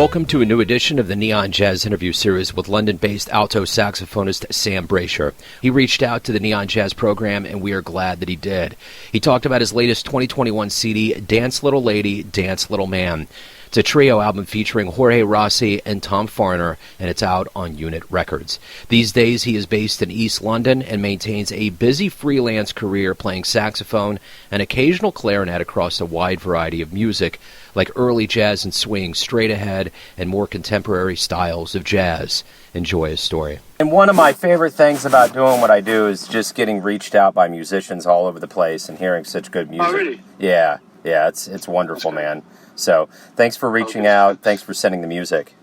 Welcome to a new edition of the Neon Jazz interview series with London-based alto saxophonist Sam Brasher. He reached out to the Neon Jazz program, and we are glad that he did. He talked about his latest 2021 CD, Dance Little Lady, Dance Little Man. It's a trio album featuring Jorge Rossi and Tom Farner, and it's out on Unit Records. These days, he is based in East London and maintains a busy freelance career playing saxophone and occasional clarinet across a wide variety of music, like early jazz and swing, straight ahead, and more contemporary styles of jazz. Enjoy his story. And one of my favorite things about doing what I do is just getting reached out by musicians all over the place and hearing such good music. Oh, really? Yeah, it's wonderful, man. So thanks for reaching out. Thanks for sending the music.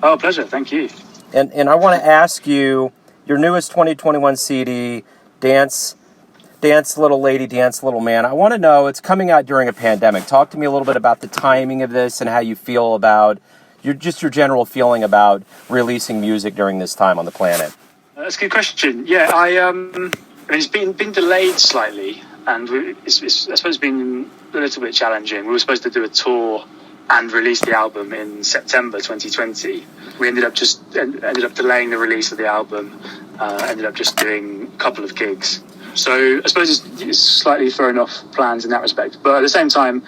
Oh, pleasure. Thank you. And I want to ask you, your newest 2021 CD, Dance Little Lady, Dance Little Man. I want to know, it's coming out during a pandemic. Talk to me a little bit about the timing of this and how you feel about your general feeling about releasing music during this time on the planet. That's a good question. Yeah, I mean, it's been delayed slightly, and I suppose it's been a little bit challenging. We were supposed to do a tour and release the album in September 2020. We ended up delaying the release of the album. Ended up just doing a couple of gigs. So I suppose it's slightly thrown off plans in that respect. But at the same time,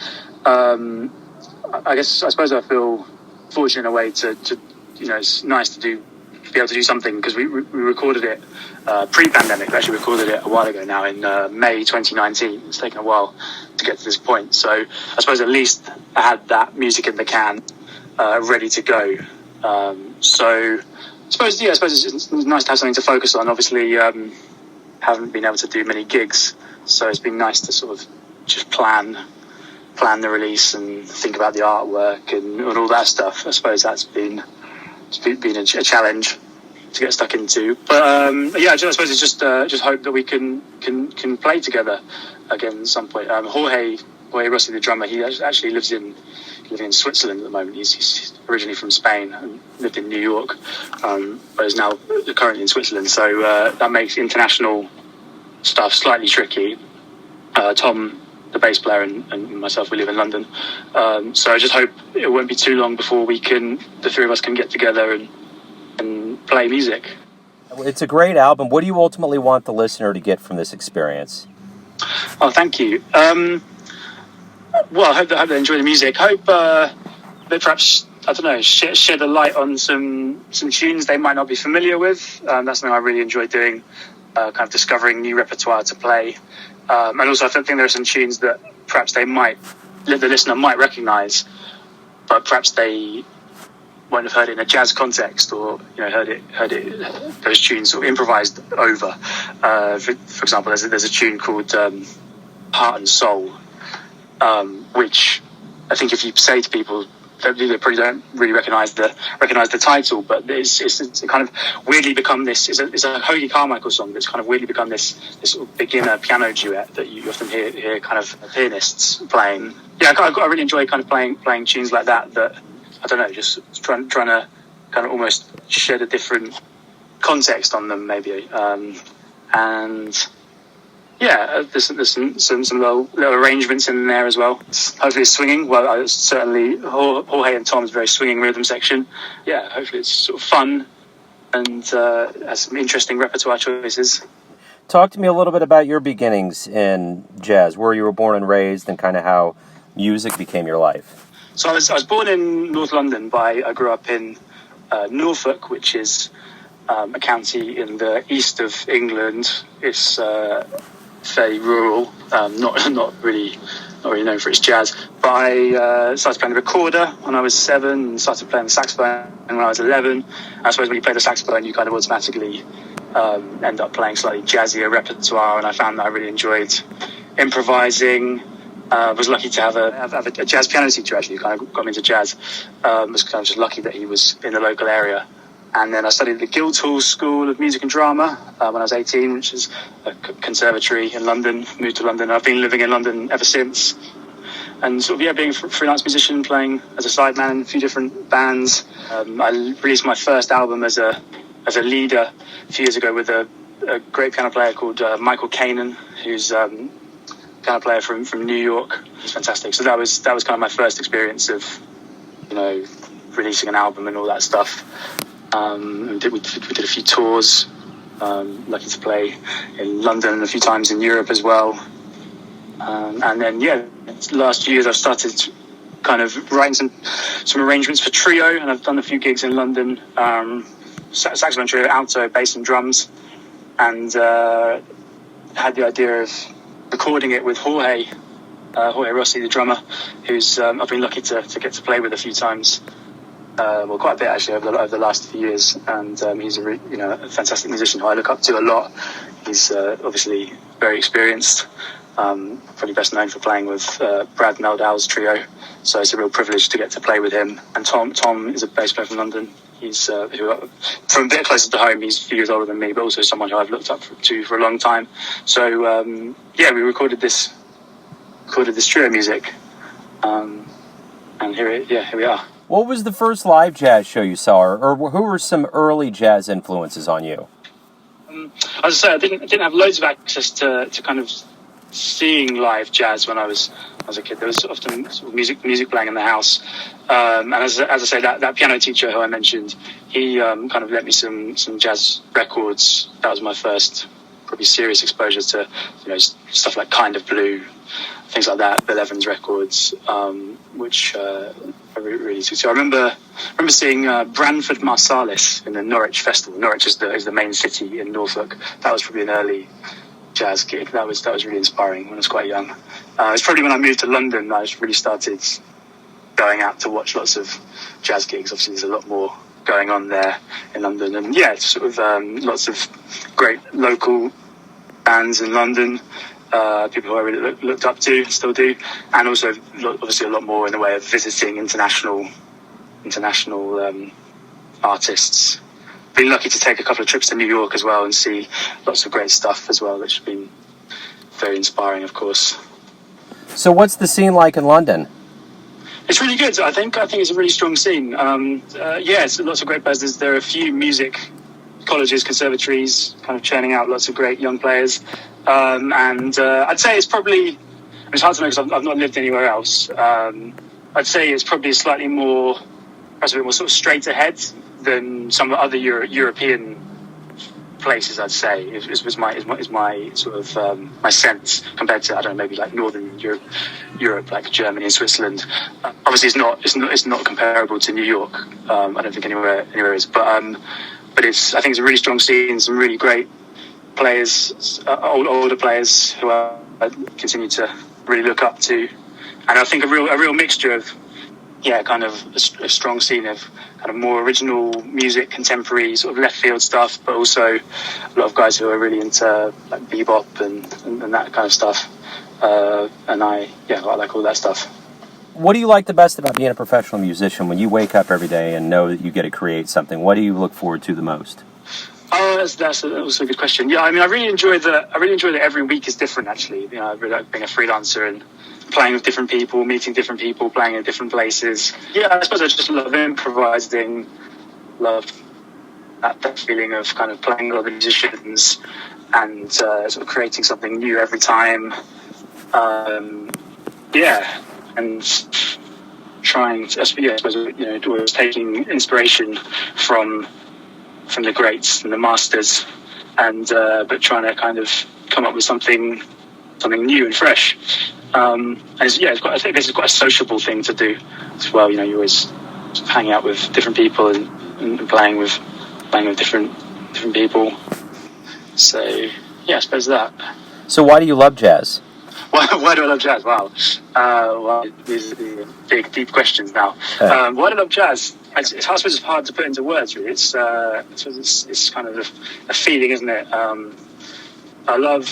I suppose I feel fortunate in a way to it's nice to be able to do something, because we recorded it pre-pandemic. We actually recorded it a while ago now in May 2019. It's taken a while to get to this point. So I suppose at least I had that music in the can ready to go. So I suppose it's nice to have something to focus on. Obviously, haven't been able to do many gigs, so it's been nice to sort of just plan the release and think about the artwork and all that stuff. I suppose that's been a challenge to get stuck into, but I suppose it's just hope that we can play together again at some point. Jorge Rossi, the drummer, he actually living in Switzerland at the moment. He's originally from Spain and lived in New York, but is now currently in Switzerland. So that makes international stuff slightly tricky. Tom, the bass player, and myself, we live in London. So I just hope it won't be too long before the three of us can get together and play music. It's a great album. What do you ultimately want the listener to get from this experience? Oh, thank you. Well, I hope they enjoy the music. Hope they perhaps, I don't know, shed a light on some tunes they might not be familiar with. That's something I really enjoy doing, kind of discovering new repertoire to play. And also, I think there are some tunes that perhaps the listener might recognise, but perhaps they won't have heard it in a jazz context, or heard it those tunes sort of improvised over. For example, there's a tune called Heart and Soul, which I think if you say to people, they probably don't really recognise the title, but it's kind of weirdly become this. It's a Hoagy Carmichael song that's kind of weirdly become this sort of beginner piano duet that you often hear kind of pianists playing. Yeah, I really enjoy kind of playing tunes like that. That I don't know, just trying to kind of almost shed a different context on them, maybe. And yeah, there's some little arrangements in there as well. Hopefully it's swinging. Well, certainly Jorge and Tom's very swinging rhythm section. Yeah, hopefully it's sort of fun and has some interesting repertoire choices. Talk to me a little bit about your beginnings in jazz, where you were born and raised, and kind of how music became your life. So I was born in North London, but I grew up in Norfolk, which is a county in the east of England. It's fairly rural, not really known for its jazz. But I started playing the recorder when I was 7, and started playing the saxophone when I was 11. I suppose when you play the saxophone, you kind of automatically end up playing slightly jazzier repertoire, and I found that I really enjoyed improvising. Was lucky to have a jazz piano teacher, actually, who kind of got me into jazz. Was kind of just lucky that he was in the local area. And then I studied at the Guildhall School of Music and Drama when I was 18, which is a conservatory in London. Moved to London. I've been living in London ever since. And sort of, being a freelance musician, playing as a sideman in a few different bands. I released my first album as a leader a few years ago with a great piano player called Michael Kanan, who's piano player from New York. He's fantastic. So that was kind of my first experience of, releasing an album and all that stuff. We did a few tours. Lucky to play in London and a few times in Europe as well. And then last year I've started kind of writing some arrangements for trio, and I've done a few gigs in London. Saxophone trio, alto, bass and drums, and had the idea of recording it with Jorge Rossi, the drummer, who's I've been lucky to get to play with a few times. Quite a bit actually over the last few years, and he's a fantastic musician who I look up to a lot. He's obviously very experienced, probably best known for playing with Brad Meldau's trio, so it's a real privilege to get to play with him. And Tom is a bass player from London. He's from a bit closer to home. He's a few years older than me, but also someone who I've looked up to for a long time. So we recorded this trio music, and here we are. What was the first live jazz show you saw, or who were some early jazz influences on you? As I say, I didn't have loads of access to kind of seeing live jazz when I was a kid. There was often sort of music playing in the house, and as I say, that piano teacher who I mentioned, he kind of lent me some jazz records. That was my first probably serious exposure to stuff like Kind of Blue, things like that. Bill Evans records, which I really took to. I remember seeing Branford Marsalis in the Norwich Festival. Norwich is the main city in Norfolk. That was probably an early jazz gig. That was really inspiring when I was quite young. It's probably when I moved to London I really started going out to watch lots of jazz gigs. Obviously there's a lot more going on there in London, and it's sort of lots of great local bands in London, people who I really looked up to, still do, and also obviously a lot more in the way of visiting international artists. Been lucky to take a couple of trips to New York as well and see lots of great stuff as well, which has been very inspiring, of course. So what's the scene like in London? It's really good. I think it's a really strong scene. It's lots of great players. There are a few music colleges, conservatories, kind of churning out lots of great young players. I'd say it's probably, it's hard to know because I've not lived anywhere else. I'd say it's probably perhaps a bit more sort of straight ahead than some other European places. I'd say is my sort of my sense compared to, I don't know, maybe like Northern Europe, like Germany and Switzerland. Obviously, it's not comparable to New York. I don't think anywhere is, but I think it's a really strong scene. Some really great players, older players who I continue to really look up to, and I think a real mixture of kind of a strong scene of kind of more original music, contemporary sort of left field stuff, but also a lot of guys who are really into like bebop and that kind of stuff. And I like all that stuff. What do you like the best about being a professional musician? When you wake up every day and know that you get to create something, what do you look forward to the most? That's also a good question. Yeah, I mean, I really enjoy that every week is different, actually. I really like being a freelancer and playing with different people, meeting different people, playing in different places. Yeah, I suppose I just love improvising, love that feeling of kind of playing with other musicians and sort of creating something new every time. And trying to, I suppose, always taking inspiration from the greats and the masters, and but trying to kind of come up with something new and fresh. I think this is quite a sociable thing to do as well. You're always sort of hanging out with different people and playing with different people. So I suppose that. So why do you love jazz? Why do I love jazz? Wow. These are big, deep questions now. Why do I love jazz? It's hard to put into words, really. It's kind of a feeling, isn't it? I love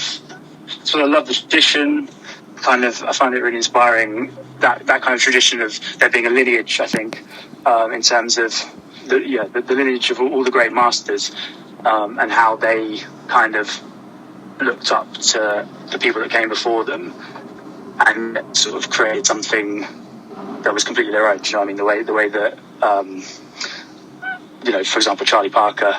the tradition. I find it really inspiring, that kind of tradition of there being a lineage, I think, in terms of the lineage of all the great masters, and how they kind of looked up to the people that came before them and sort of created something that was completely their own. Do you know what I mean? The way that for example, Charlie Parker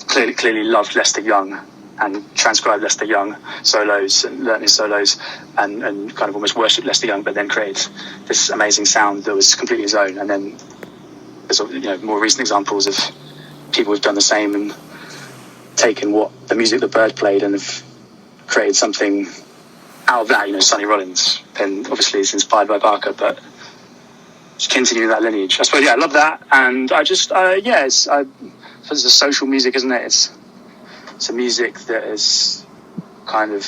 clearly loved Lester Young and transcribed Lester Young solos and learned his solos and kind of almost worshipped Lester Young, but then created this amazing sound that was completely his own. And then there's more recent examples of people who've done the same and taken what the music the Bird played and have created something out of that. Sonny Rollins, and obviously it's inspired by Barker, but just continuing that lineage. I suppose, I love that, and I just, it's a social music, isn't it? It's a music that is kind of,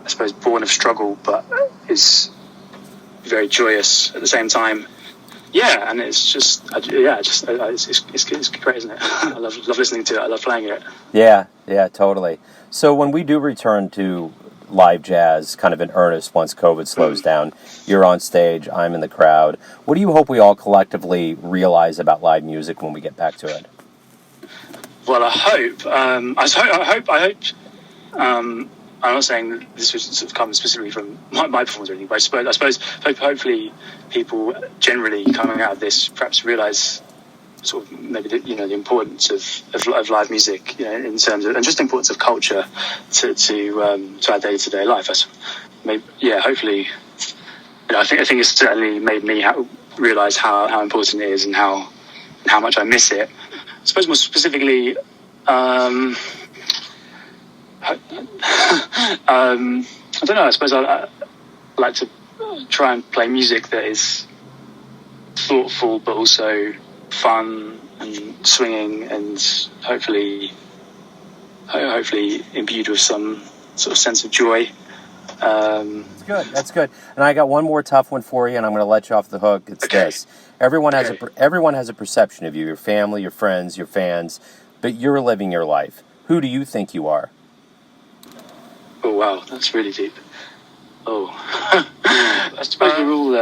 I suppose, born of struggle, but is very joyous at the same time. Yeah, and it's just, it's great, isn't it? I love listening to it. I love playing it. Yeah, totally. So when we do return to live jazz kind of in earnest once COVID slows down, you're on stage, I'm in the crowd. What do you hope we all collectively realize about live music when we get back to it? Well, I hope. I'm not saying that this was sort of come specifically from my performance or anything, but I suppose hopefully people generally coming out of this perhaps realise sort of maybe the importance of live music, in terms of, and just the importance of culture to our day-to-day life. Hopefully, I think it's certainly made me realise how important it is and how much I miss it. I suppose more specifically, I don't know. I suppose I like to try and play music that is thoughtful, but also fun and swinging, and hopefully imbued with some sort of sense of joy. That's good. And I got one more tough one for you, and I'm going to let you off the hook. It's this: everyone has a perception of you, your family, your friends, your fans, but you're living your life. Who do you think you are? Oh wow, that's really deep. I suppose we're all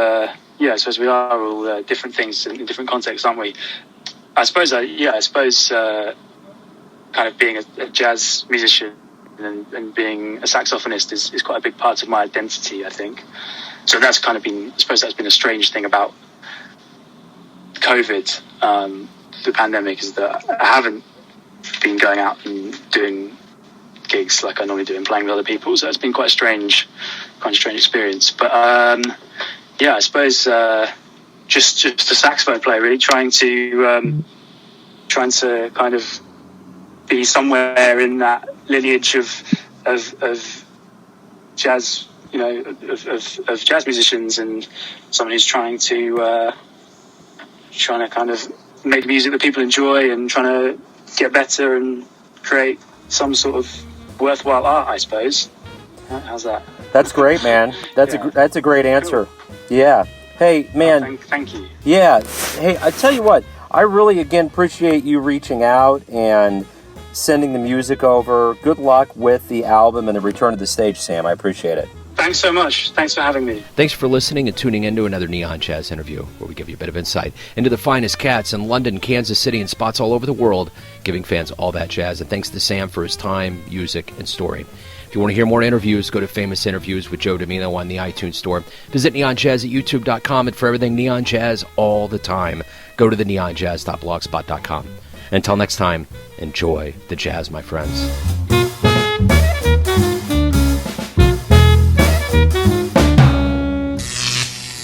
I suppose we are all different things in different contexts, aren't we? I suppose kind of being a jazz musician and being a saxophonist is quite a big part of my identity, I think. So that's kind of been, I suppose that's been a strange thing about COVID, the pandemic, is that I haven't been going out and doing gigs like I normally do and playing with other people. So it's been quite a strange experience. But I suppose just a saxophone player, really trying to kind of be somewhere in that lineage of jazz, of jazz musicians, and someone who's trying to kind of make music that people enjoy and trying to get better and create some sort of worthwhile art, I suppose. How's that? That's great, man. That's a great answer. Cool. Yeah. Hey, man. Thank you. Yeah. Hey, I tell you what, I really, again, appreciate you reaching out and sending the music over. Good luck with the album and the return to the stage, Sam. I appreciate it. Thanks so much. Thanks for having me. Thanks for listening and tuning in to another Neon Jazz interview, where we give you a bit of insight into the finest cats in London, Kansas City, and spots all over the world, giving fans all that jazz. And thanks to Sam for his time, music, and story. If you want to hear more interviews, go to Famous Interviews with Joe Domino on the iTunes Store. Visit neonjazz at youtube.com, and for everything Neon Jazz all the time, go to the neonjazz.blogspot.com. Until next time, enjoy the jazz, my friends.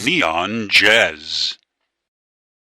Neon Jazz.